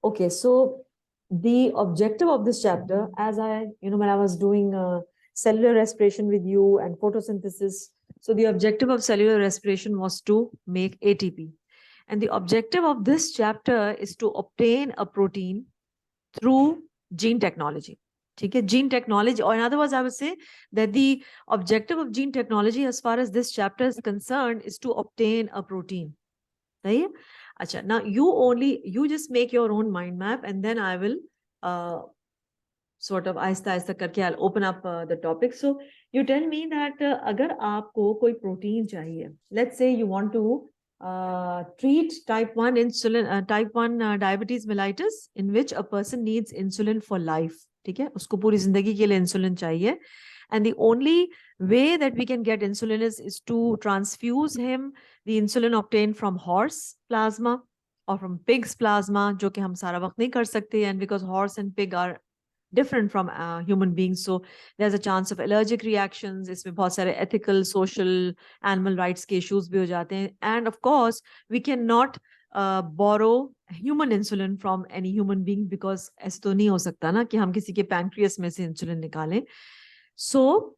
Okay, so the objective of this chapter, as when I was doing cellular respiration with you and photosynthesis, so the objective of cellular respiration was to make ATP. And the objective of this chapter is to obtain a protein through gene technology. Okay, gene technology, or in other words, I would say that the objective of gene technology, as far as this chapter is concerned, is to obtain a protein. Right? Acha, now you just make your own mind map, and then I will sort of Aahista Aahista करके I'll open up the topic. So you tell me that अगर आपको कोई protein चाहिए, let's say you want to treat type 1 diabetes mellitus, in which a person needs insulin for life. ठीक है, उसको पूरी जिंदगी के लिए इंसुलिन चाहिए, and the only way that we can get insulin is to transfuse him the insulin obtained from horse plasma or from pig's plasma, जो कि हम सारा वक्त नहीं कर सकते, and because horse and pig are different from human beings, so there's a chance of allergic reactions. इसमें बहुत सारे ethical, social, animal rights के issues भी हो जाते हैं, and of course we cannot borrow human insulin from any human being, because ऐसे तो नहीं हो सकता ना कि हम किसी के pancreas में से insulin निकालें. So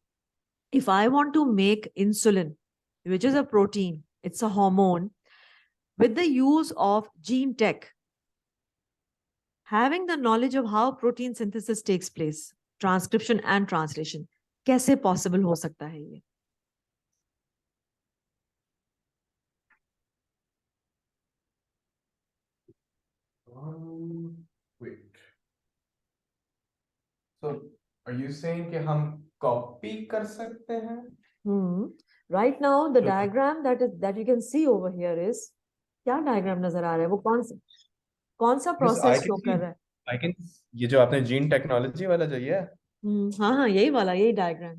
if I want to make insulin, which is a protein, it's a hormone, with the use of gene tech, having the knowledge of how protein synthesis takes place, transcription and translation, कैसे possible हो सकता है ये? Wait. So, are you saying कि हम copy कर सकते हैं? Right now, the diagram that you can see over here is, क्या diagram नजर आ रहा है? वो कौन सा process show कर रहा है? I can, ये जो आपने जीन टेक्नोलॉजी वाला जो ये है, हाँ, यही वाला, यही diagram.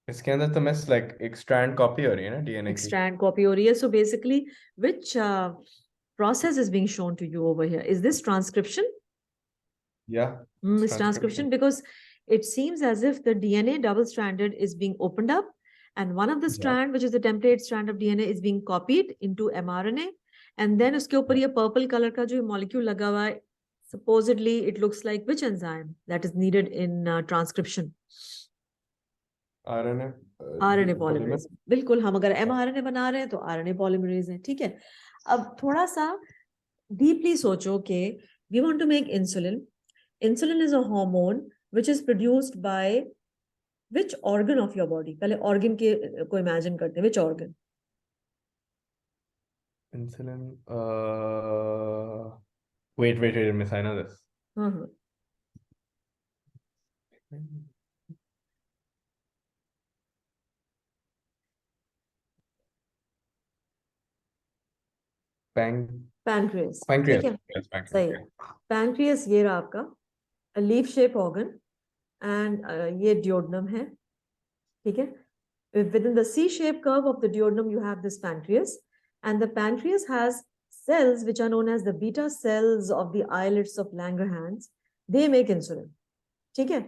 इसके अंदर तो मिस लाइक एक स्ट्रैंड कॉपी हो रही है ना डीएनए एक की. strand copy हो रही है. So basically, which process is being shown to you over here? Is this transcription? Yeah. It's transcription, because it seems as if the DNA double-stranded is being opened up, and one of the strand, which is the template strand of DNA, is being copied into mRNA, and then उसके ऊपर ये purple color का जो molecule लगा हुआ है, supposedly it looks like which enzyme that is needed in transcription? RNA RNA polymerase. बिल्कुल, हम अगर mRNA बना रहे हैं तो RNA polymerase है. ठीक है, अब थोड़ा सा deeply सोचो कि we want to make insulin. Insulin is a hormone which is produced by which organ of your body? पहले organ के को imagine करते हैं. Which organ? Insulin. Wait, Miss, I know this. Pancreas. Pancreas. ठीक है, Yes, pancreas. सही है. Pancreas ये रहा आपका a leaf shape organ, and ये duodenum है. ठीक है, within the C-shaped curve of the duodenum you have this pancreas, and the pancreas has cells which are known as the beta cells of the islets of Langerhans. They make insulin. ठीक है,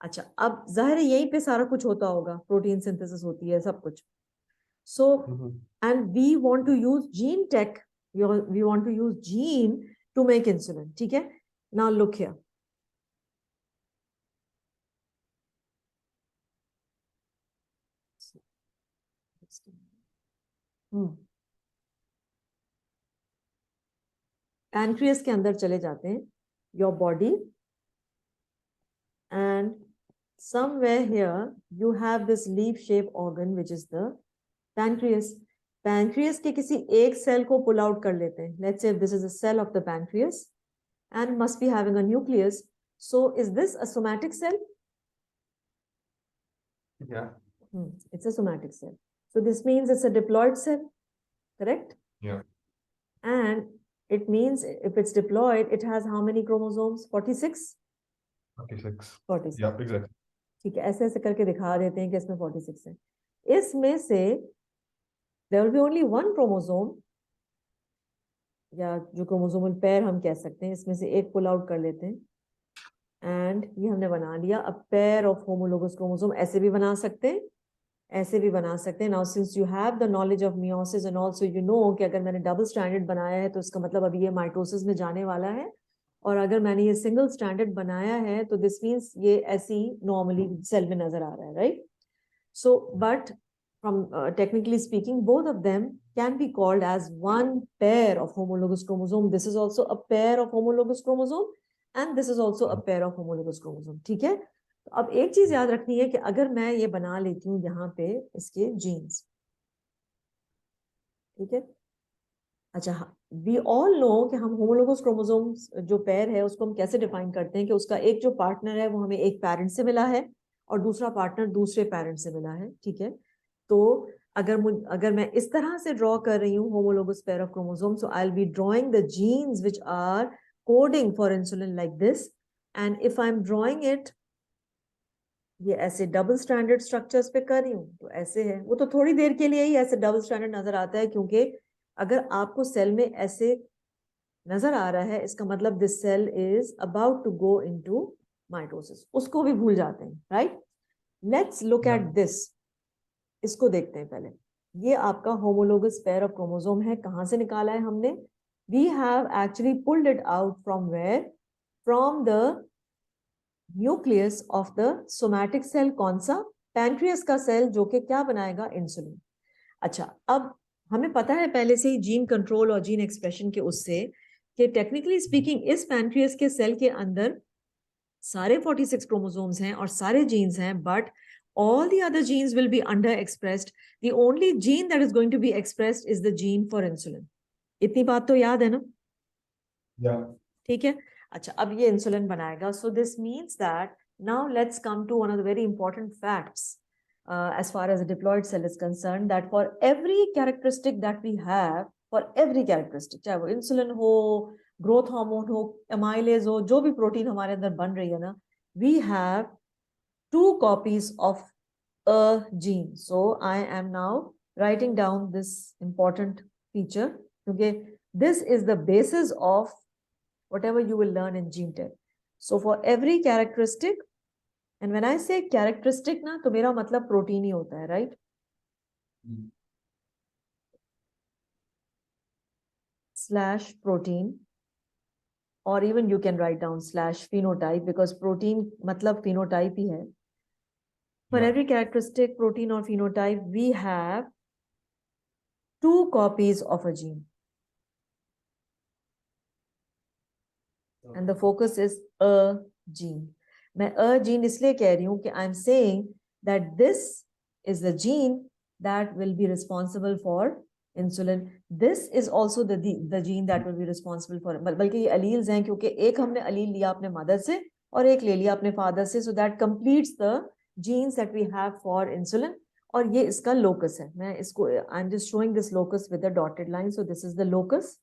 अच्छा, अब जाहिर है यहीं पे सारा कुछ होता होगा, प्रोटीन सिंथेसिस होती है, सब कुछ. So, and we want to use gene tech, we want to use gene to make insulin. ठीक है, now look here. पैनक्रियस के अंदर चले जाते हैं, your body, and somewhere here you have this leaf shaped organ which is the pancreas. Pancreas के किसी एक सेल को पुल आउट कर लेते हैं. Let's say this is a cell of the pancreas and must be having a nucleus. So is this a somatic cell? Yeah. It's a somatic cell. So this means it's a diploid cell, correct? Yeah. And it means if it's diploid, it has how many chromosomes? 46? 46. 46. Yeah, exactly. ठीक है, ऐसे ऐसे करके दिखा देते हैं कि इसमें 46 है. इसमें से there will be only one chromosome, या जो क्रोमोसोमल पेयर हम कह सकते हैं, इसमें से एक पुल आउट कर लेते हैं, एंड ये हमने बना लिया a pair of homologous chromosome. ऐसे भी बना सकते हैं, ऐसे भी बना सकते हैं. Now since you have the knowledge of meiosis and also you know कि अगर मैंने डबल स्टैंडर्ड बनाया है तो इसका मतलब अभी ये माइटोसिस में जाने वाला है, और अगर मैंने ये सिंगल स्टैंडर्ड बनाया है तो दिस मीन्स ये ऐसी नॉर्मली सेल में नजर आ रहा है, right? So but from technically speaking, both of them can be called as one pair of homologous chromosome. This is also a pair of homologous chromosome and this is also a pair of homologous chromosome. ठीक है? तो अब एक चीज याद रखनी है कि अगर मैं ये बना लेती हूँ यहाँ पे इसके जीन्स, ठीक है? अच्छा, वी ऑल नो कि हम होमोलोगस क्रोमोसोम्स जो पेयर है उसको हम कैसे डिफाइन करते हैं कि उसका एक जो पार्टनर है वो हमें एक पेरेंट से मिला है और दूसरा पार्टनर दूसरे पेरेंट से मिला है, ठीक है? तो अगर मैं इस तरह से ड्रॉ कर रही हूँ homologous pair of chromosome, so I will be drawing the genes which are coding for insulin like this, and if I am drawing it ये ऐसे डबल स्टैंडर्ड स्ट्रक्चर्स पे कर रही हूँ तो ऐसे है. वो तो थोड़ी देर के लिए ही ऐसे डबल स्टैंडर्ड नजर आता है, क्योंकि अगर आपको सेल में ऐसे नजर आ रहा है इसका मतलब this cell is about to go into mitosis. उसको भी भूल जाते हैं, right? Let's look at this. इसको देखते हैं पहले. ये आपका होमोलोगस पेयर ऑफ क्रोमोसोम है. कहां से निकाला है हमने? We have actually pulled it out from where? From the nucleus of the somatic cell. कौन सा? पैंक्रियस का सेल, जो कि क्या बनाएगा? इंसुलिन. अच्छा, अब हमें पता है पहले से ही जीन कंट्रोल और जीन एक्सप्रेशन के उससे कि टेक्निकली स्पीकिंग इस पैंक्रियस के सेल के अंदर सारे 46 क्रोमोसोम्स हैं और सारे जीन्स हैं, but all the other genes will be under expressed. The only gene that is going to be expressed is the gene for insulin. इतनी बात तो याद है ना? ठीक है. अच्छा, अब ये इंसुलिन बनाएगा. So this means that now let's come to one of the very important facts as far as a diploid cell is concerned, that for every characteristic that we have, for every characteristic, चाहे वो insulin हो, growth hormone हो, amylase हो, जो भी protein हमारे अंदर बन रही है ना, we have 2 copies of a gene. So I am now writing down this important feature. Okay, this is the basis of whatever you will learn in gene tech. So for every characteristic, and when I say characteristic ना, तो मेरा मतलब protein ही होता है, right? Slash protein, or even you can write down slash phenotype, because protein मतलब phenotype ही है. For every characteristic, protein or phenotype, we have 2 copies of a gene. And the focus is a gene. मैं a gene इसलिए कह रही हूँ कि I'm saying that this is the gene that will be responsible for insulin. This is also the gene that will be responsible for, बल्कि ये alleles हैं क्योंकि एक हमने allele लिया अपने mother से और एक ले लिया अपने father से, so that completes the genes that we have for insulin. और ये इसका locus है. मैं इसको I'm just showing this locus with a dotted line. So this is the locus.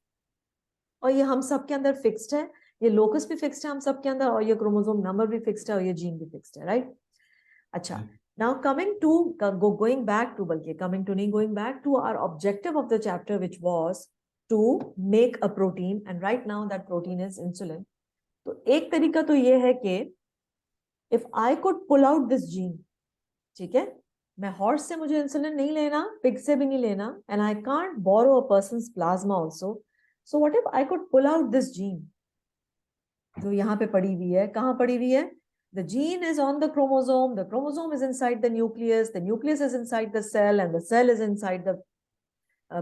और ये हम सब के अंदर फिक्स्ड है. ये लोकस भी फिक्स्ड है हम सब के अंदर, और ये क्रोमोसोम नंबर भी फिक्स्ड है, और ये जीन भी फिक्स्ड है, राइट? अच्छा, now coming to going back to, बल्कि कमिंग टू नहीं, going back to our objective of the chapter which was to make a protein, and right now that protein is insulin. तो एक तरीका तो ये है कि if I could pull out this gene, ठीक है, मैं हॉर्स से मुझे इंसुलिन नहीं लेना, पिग से भी नहीं लेना, and I can't borrow a person's plasma also. So what if I could pull out this gene जो यहाँ पे पड़ी हुई है? कहाँ पड़ी हुई है? The gene is on the chromosome is inside the nucleus is inside the cell, and the cell is inside the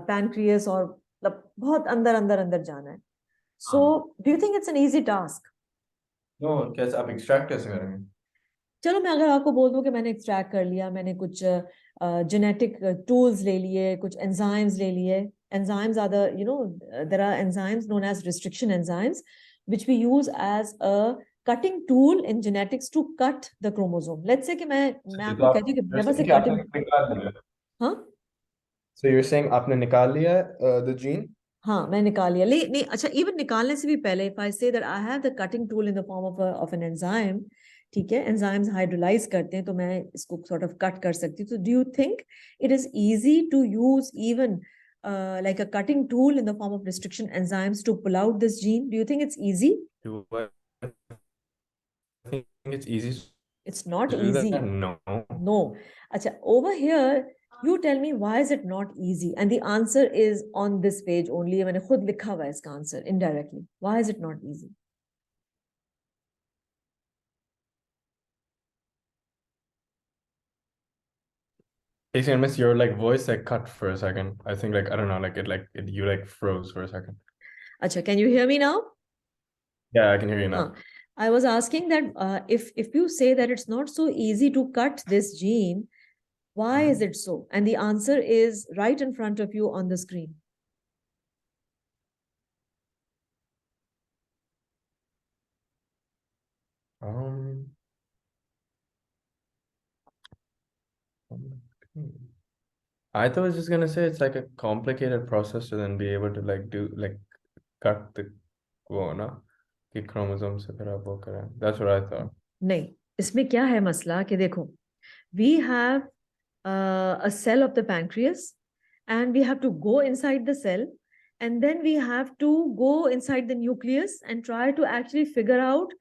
pancreas, और मतलब बहुत अंदर अंदर अंदर जाना है. So do you think it's an easy task? No, कैसे आप एक्सट्रैक्ट कैसे करेंगे? चलो मैं अगर आपको बोल दूं कि मैंने एक्सट्रैक्ट कर लिया, मैंने कुछ जेनेटिक टूल्स ले लिए, कुछ एंजाइम्स ले लिए. Enzymes are the, you know, there are enzymes known as restriction enzymes which we use as a cutting tool in genetics to cut the chromosome. Let's say कि मैं आपको कहती हूँ कि मैं बस एक आपने cutting. निकाल लिया. हाँ, So you're saying आपने निकाल लिया the gene? हाँ, मैं निकाल लिया. नहीं, अच्छा, इवन निकालने से भी पहले if I say that I have the cutting tool in the form of an enzyme, ठीक है, एंजाइम्स हाइड्रोलाइज करते हैं तो मैं इसको sort of कट कर सकती हूँ. तो do you think it is easy to use even like a cutting tool in the form of restriction enzymes to pull out this gene? Do you think it's easy? I think it's easy It's not is that easy. no? No. Acha, over here, you tell me why is it not easy? And the answer is on this page only. मैंने खुद लिखा हुआ है इसका answer indirectly. Why is it not easy? Casey, I miss your like voice like cut for a second. I think like I don't know, like you like froze for a second. Acha, can you hear me now? Yeah, I can hear you now. I was asking that if you say that it's not so easy to cut this gene, why is it so? And the answer is right in front of you on the screen. I thought I was just gonna say it's like a complicated process to then be able to like do like cut the वो ना कि chromosome से फिर आप वो करें. That's what I thought. नहीं, इसमें क्या है मसला कि देखो, we have a cell of the pancreas and we have to go inside the cell and then we have to go inside the nucleus and try to actually figure out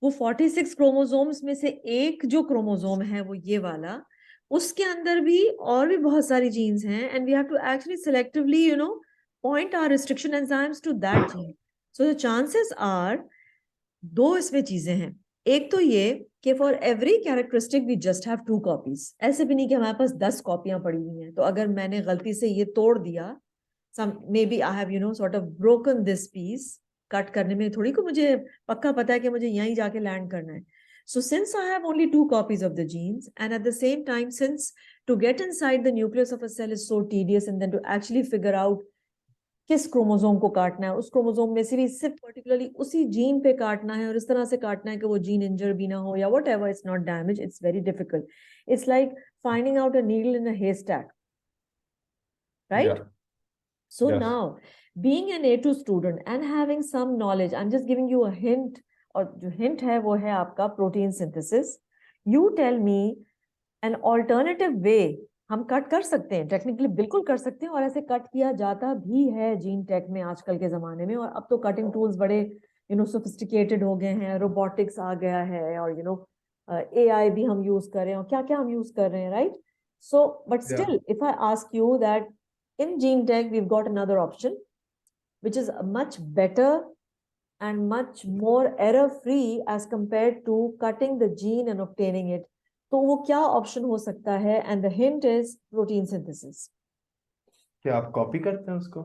वो 46 chromosomes में से एक जो chromosome है वो ये वाला, उसके अंदर भी और भी बहुत सारी जीन्स हैं and we have to actually selectively point our restriction enzymes to that gene. So the chances are दो इसमें चीजें हैं. एक तो ये कि for every characteristic we just have 2 copies. ऐसे भी नहीं कि हमारे पास 10 कॉपियां पड़ी हुई हैं. तो अगर मैंने गलती से ये तोड़ दिया, maybe I have sort of broken this piece, cut करने में थोड़ी को मुझे पक्का पता है कि मुझे यहीं जाके लैंड करना है. So since I have only 2 copies of the genes and at the same time since to get inside the nucleus of a cell is so tedious and then to actually figure out किस chromosome को काटना है, उस chromosome में से भी सिर्फ particularly उसी जीन पे काटना है और इस तरह से काटना है कि वो जीन इंजर भी ना हो या whatever, it's not damage, it's very difficult. It's like finding out a needle in a haystack, right? So Yes. now, being an A2 student and having some knowledge, I'm just giving you a hint, और जो hint है वो है आपका protein synthesis. You tell me an alternative way. हम cut कर सकते हैं, टेक्निकली बिल्कुल कर सकते हैं और ऐसे कट किया जाता भी है जीन टेक में आजकल के जमाने में. और अब तो कटिंग टूल्स बड़े सोफिस्टिकेटेड हो गए हैं, रोबोटिक्स आ गया है और एआई भी हम यूज कर रहे हैं और क्या क्या हम यूज कर रहे हैं, right? So but still if I ask you that in gene tech we've got another option which is much better and much more error free as compared to cutting the gene and obtaining it. तो वो क्या option हो सकता है? And the hint is protein synthesis. क्या आप copy करते हैं उसको?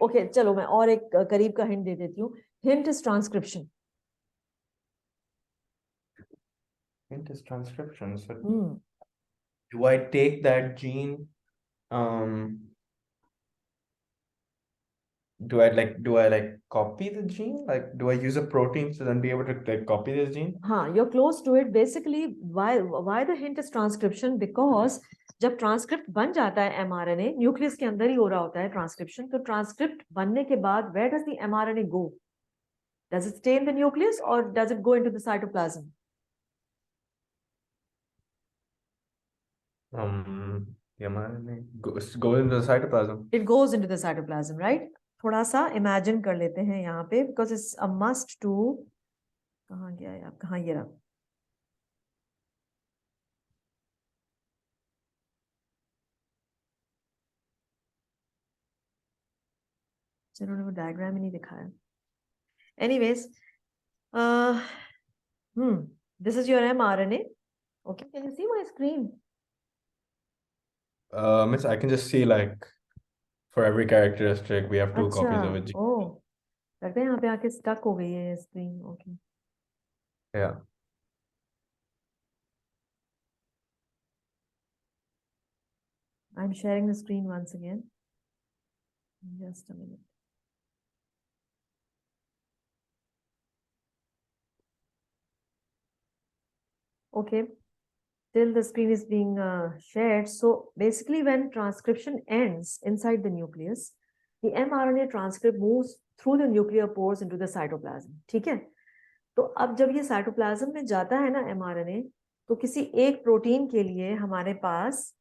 ओके, चलो मैं और एक करीब का हिंट दे देती हूँ. Hint is transcription. Hint is transcription. So do I take that gene? Do I like copy the gene? Like, do I use a protein to then be able to like copy this gene? हाँ, you're close to it. Basically, why the hint is transcription? Because जब transcript बन जाता है mRNA, nucleus के अंदर ही हो रहा होता है ट्रांसक्रिप्शन. तो ट्रांसक्रिप्ट बनने के बाद where does the mRNA go? Does it stay in the nucleus or does it go into the cytoplasm? The mRNA goes into the cytoplasm. It goes into the cytoplasm, right? थोड़ा सा imagine कर लेते हैं यहाँ पे because it's a must to. कहाँ गया है आप? कहाँ ये रहा? जिन्होंने वो डायग्राम ही नहीं दिखाया. Anyways, this is your mRNA. Okay, can you see my screen? Miss, I can just see like for every characteristic we have 2 copies of a gene. Oh, लगता है यहाँ पे आके stuck हो गई है screen. Okay. Yeah. I'm sharing the screen once again. Just a minute. Okay, till the screen is being shared. So basically when transcription ends inside the nucleus, the mRNA transcript moves through the nuclear pores into the cytoplasm. ठीक है? तो अब जब ये cytoplasm में जाता है ना mRNA, तो किसी एक प्रोटीन के लिए हमारे पास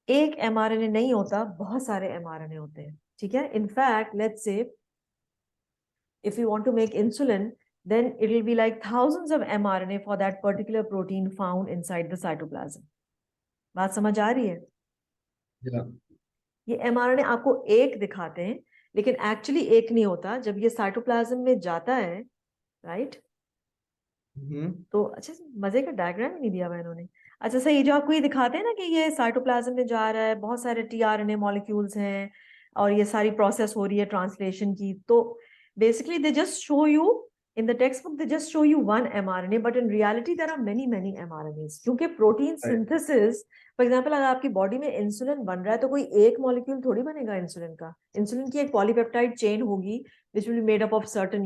एक mRNA नहीं होता, बहुत सारे mRNA होते हैं. ठीक है? In fact, let's say if you want to make insulin, then it will be like thousands of mRNA for that particular protein found inside the cytoplasm. बात समझ आ रही है? ये mRNA आपको एक दिखाते हैं, लेकिन एक्चुअली एक नहीं होता. जब ये साइटोप्लाज्म में जाता है, राइट? तो अच्छा, मजे का डायग्राम नहीं दिया हुआ इन्होंने. अच्छा सही, जो आपको ये दिखाते हैं ना कि ये साइटोप्लाज्म में जा रहा है, बहुत सारे टीआरएनए मॉलिक्यूल्स हैं और ये सारी प्रोसेस हो रही है ट्रांसलेशन की. तो basically they just show you in the textbook, they just show you one mRNA, but in reality there are many mRNAs. क्योंकि प्रोटीन सिंथेसिस, फॉर एग्जांपल अगर आपकी बॉडी में इंसुलिन बन रहा है तो कोई एक मॉलिक्यूल थोड़ी बनेगा इंसुलिन का. इंसुलिन की एक पॉलीपेप्टाइड चेन होगी which will be made up of certain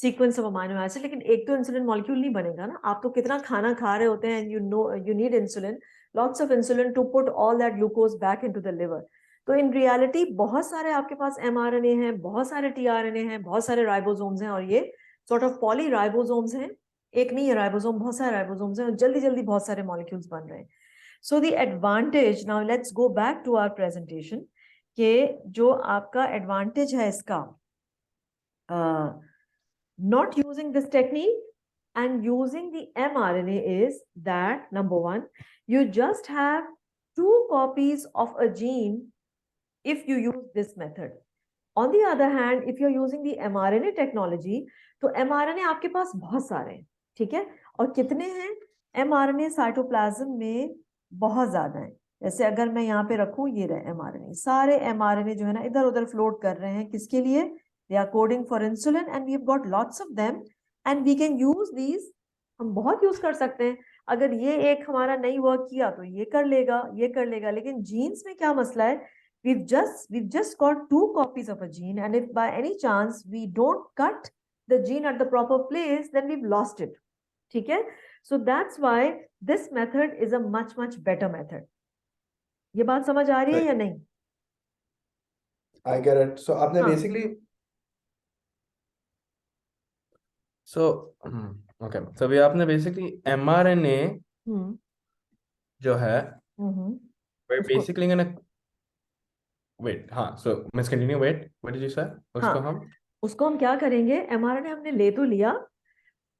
sequence of amino acid, लेकिन एक तो इंसुलिन मॉलिक्यूल नहीं बनेगा ना. आप तो कितना खाना खा रहे होते हैं, you need insulin, lots of insulin to put all that glucose back into the liver. तो इन रियलिटी बहुत सारे आपके पास mRNA हैं, बहुत सारे टीआरएनए हैं, बहुत सारे राइबोसोम्स हैं, और ये sort of polyribosomes हैं. एक नहीं है राइबोसोम, बहुत सारे राइबोसोम्स हैं और जल्दी जल्दी बहुत सारे मॉलिक्यूल्स बन रहे हैं. So the advantage, now let's go back to our presentation, कि जो आपका एडवांटेज है इसका not using this technique and using the mRNA is that, number one, you just have 2 copies of a gene if you use this method. On the other hand, if you're using the mRNA technology, तो mRNA आपके पास बहुत सारे हैं, ठीक है. और कितने हैं mRNA साइटोप्लाज्म में? बहुत ज्यादा है. जैसे अगर मैं यहाँ पे रखूं, ये रहे mRNA, सारे mRNA जो है ना इधर उधर फ्लोट कर रहे हैं. किसके लिए? They are coding for insulin and we've got lots of them and we can use these. हम बहुत यूज कर सकते हैं. अगर ये एक हमारा नहीं वर्क किया तो ये कर लेगा, ये कर लेगा. लेकिन जीन्स में क्या मसला है? We've just got 2 copies of a gene, and if by any chance we don't cut the gene at the proper place, then we've lost it. ठीक है? So that's why this method is a much better method. ये बात समझ आ रही है या नहीं? I get it. So आपने basically okay, so अभी आपने basically mRNA जो है, we're basically gonna wait, हाँ, so let's continue. Wait, what did you say? उसको हम क्या करेंगे? mRNA हमने ले तो लिया,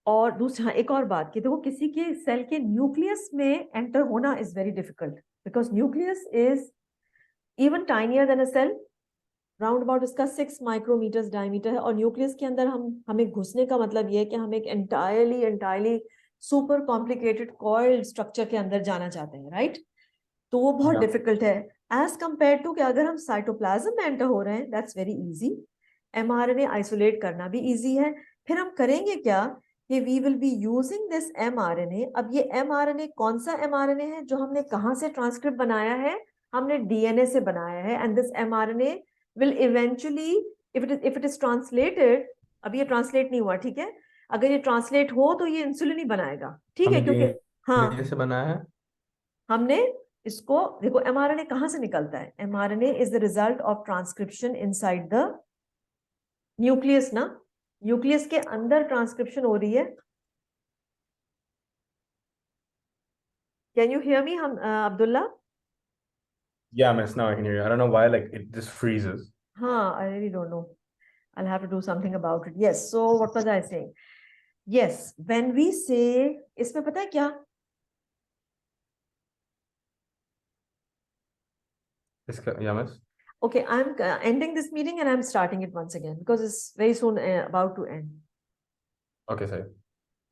और दूसरा एक और बात कि देखो, किसी के सेल के न्यूक्लियस में एंटर होना is very difficult, because nucleus is even tinier than a cell. Round about इसका 6 माइक्रोमीटर्स डायमीटर है, और न्यूक्लियस के अंदर हमें घुसने का मतलब ये है कि हम एक entirely super complicated coiled structure के अंदर जाना चाहते हैं, राइट? तो वो बहुत डिफिकल्ट है एज कंपेयर टू कि अगर हम साइटोप्लाज्म में एंटर हो रहे हैं, that's very easy. mRNA isolate करना भी इजी है. फिर हम करेंगे क्या कि we will be using this mRNA. अब ये mRNA कौन सा mRNA है? जो हमने कहाँ से ट्रांसक्रिप्ट बनाया है? हमने DNA से बनाया है. And this mRNA will eventually, if it is translated, अब ये ट्रांसलेट नहीं हुआ, ठीक है? अगर ये ट्रांसलेट हो तो ये इंसुलिन ही बनाएगा, ठीक है? क्योंकि हाँ, से बनाया है हमने इसको. देखो mRNA कहाँ से निकलता है? mRNA is the result of transcription inside the nucleus ना. न्यूक्लियस के अंदर ट्रांसक्रिप्शन हो रही है. Can you hear me, Abdullah? Yeah, miss, now I can hear you. I don't know why, like, it just freezes. I really don't know. I'll have to do something about it. Yes, so what was I saying? Yes, when we say, इसमें पता है क्या? Yeah, miss. Okay, I'm ending this meeting and I'm starting it once again because it's very soon about to end. Okay, sir.